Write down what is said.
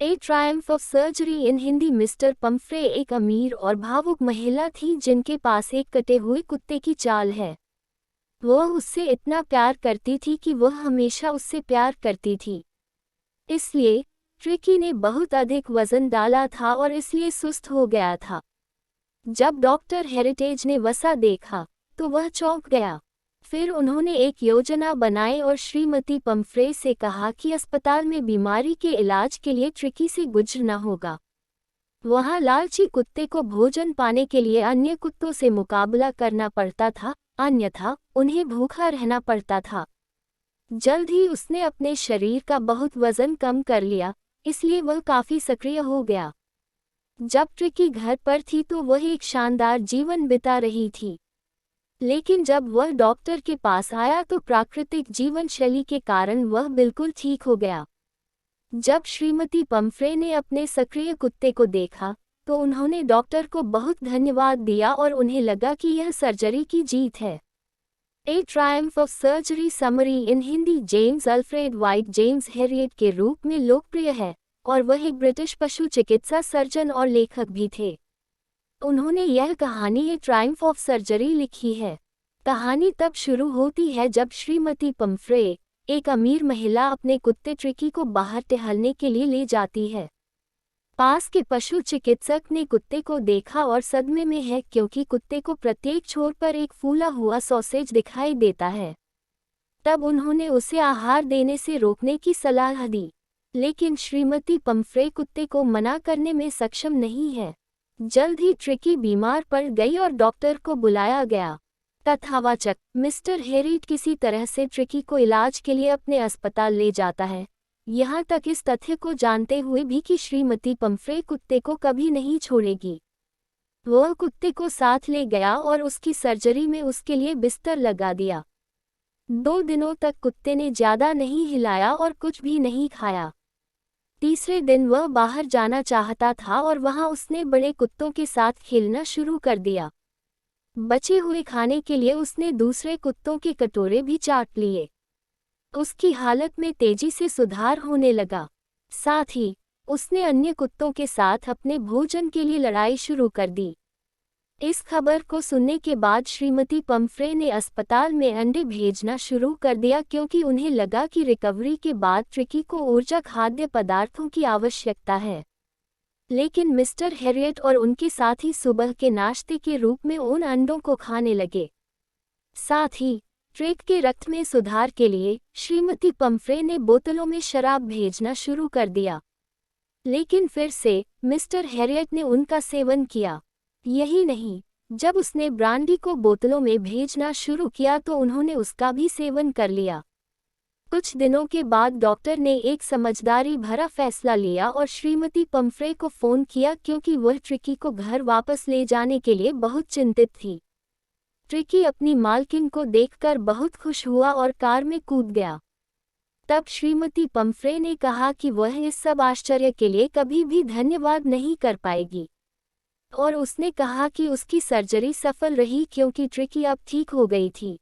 A Triumph of surgery in Hindi. Mister Pomfrey एक अमीर और भावुक महिला थी जिनके पास एक कटे हुए कुत्ते की चाल है। वह उससे इतना प्यार करती थी कि वह हमेशा उससे प्यार करती थी। इसलिए ट्रिकी ने बहुत अधिक वजन डाला था और इसलिए सुस्त हो गया था। जब डॉक्टर हेरिटेज ने वसा देखा तो वह चौंक गया। फिर उन्होंने एक योजना बनाई और श्रीमती पम्फ्रे से कहा कि अस्पताल में बीमारी के इलाज के लिए ट्रिकी से गुजरना होगा। वहाँ लालची कुत्ते को भोजन पाने के लिए अन्य कुत्तों से मुकाबला करना पड़ता था, अन्यथा उन्हें भूखा रहना पड़ता था। जल्द ही उसने अपने शरीर का बहुत वजन कम कर लिया, इसलिए वह काफी सक्रिय हो गया। जब ट्रिकी घर पर थी तो वह एक शानदार जीवन बिता रही थी। लेकिन जब वह डॉक्टर के पास आया तो प्राकृतिक जीवन शैली के कारण वह बिल्कुल ठीक हो गया। जब श्रीमती पम्फ्रे ने अपने सक्रिय कुत्ते को देखा तो उन्होंने डॉक्टर को बहुत धन्यवाद दिया और उन्हें लगा कि यह सर्जरी की जीत है। ए Triumph of surgery summary in Hindi. James Alfred white James Harriet के रूप में लोकप्रिय है और वह एक ब्रिटिश पशु चिकित्सा सर्जन और लेखक भी थे। उन्होंने यह कहानी ए ट्रायम्फ ऑफ सर्जरी लिखी है। कहानी तब शुरू होती है जब श्रीमती पम्फ्रे, एक अमीर महिला, अपने कुत्ते ट्रिकी को बाहर टहलने के लिए ले जाती है। पास के पशु चिकित्सक ने कुत्ते को देखा और सदमे में है क्योंकि कुत्ते को प्रत्येक छोर पर एक फूला हुआ सॉसेज दिखाई देता है। तब उन्होंने उसे आहार देने से रोकने की सलाह दी, लेकिन श्रीमती पम्फ्रे कुत्ते को मना करने में सक्षम नहीं है। जल्द ही ट्रिकी बीमार पड़ गई और डॉक्टर को बुलाया गया। तथावाचक मिस्टर हेरिट किसी तरह से ट्रिकी को इलाज के लिए अपने अस्पताल ले जाता है, यहाँ तक इस तथ्य को जानते हुए भी कि श्रीमती पम्फ्रे कुत्ते को कभी नहीं छोड़ेगी। वह कुत्ते को साथ ले गया और उसकी सर्जरी में उसके लिए बिस्तर लगा दिया। 2 दिनों तक कुत्ते ने ज्यादा नहीं हिलाया और कुछ भी नहीं खाया। तीसरे दिन वह बाहर जाना चाहता था और वहां उसने बड़े कुत्तों के साथ खेलना शुरू कर दिया। बचे हुए खाने के लिए उसने दूसरे कुत्तों के कटोरे भी चाट लिए। उसकी हालत में तेजी से सुधार होने लगा। साथ ही उसने अन्य कुत्तों के साथ अपने भोजन के लिए लड़ाई शुरू कर दी। इस खबर को सुनने के बाद श्रीमती पम्फ्रे ने अस्पताल में अंडे भेजना शुरू कर दिया क्योंकि उन्हें लगा कि रिकवरी के बाद ट्रिकी को ऊर्जा खाद्य पदार्थों की आवश्यकता है। लेकिन मिस्टर हेरियट और उनके साथी सुबह के नाश्ते के रूप में उन अंडों को खाने लगे। साथ ही ट्रिक के रक्त में सुधार के लिए श्रीमती पम्फ्रे ने बोतलों में शराब भेजना शुरू कर दिया। लेकिन फिर से मिस्टर हेरियट ने उनका सेवन किया। यही नहीं, जब उसने ब्रांडी को बोतलों में भेजना शुरू किया तो उन्होंने उसका भी सेवन कर लिया। कुछ दिनों के बाद डॉक्टर ने एक समझदारी भरा फैसला लिया और श्रीमती पम्फ्रे को फ़ोन किया क्योंकि वह ट्रिकी को घर वापस ले जाने के लिए बहुत चिंतित थी। ट्रिकी अपनी मालकिन को देखकर बहुत खुश हुआ और कार में कूद गया। तब श्रीमती पम्फ्रे ने कहा कि वह इस सब आश्चर्य के लिए कभी भी धन्यवाद नहीं कर पाएगी, और उसने कहा कि उसकी सर्जरी सफल रही क्योंकि ट्रिकी अब ठीक हो गई थी।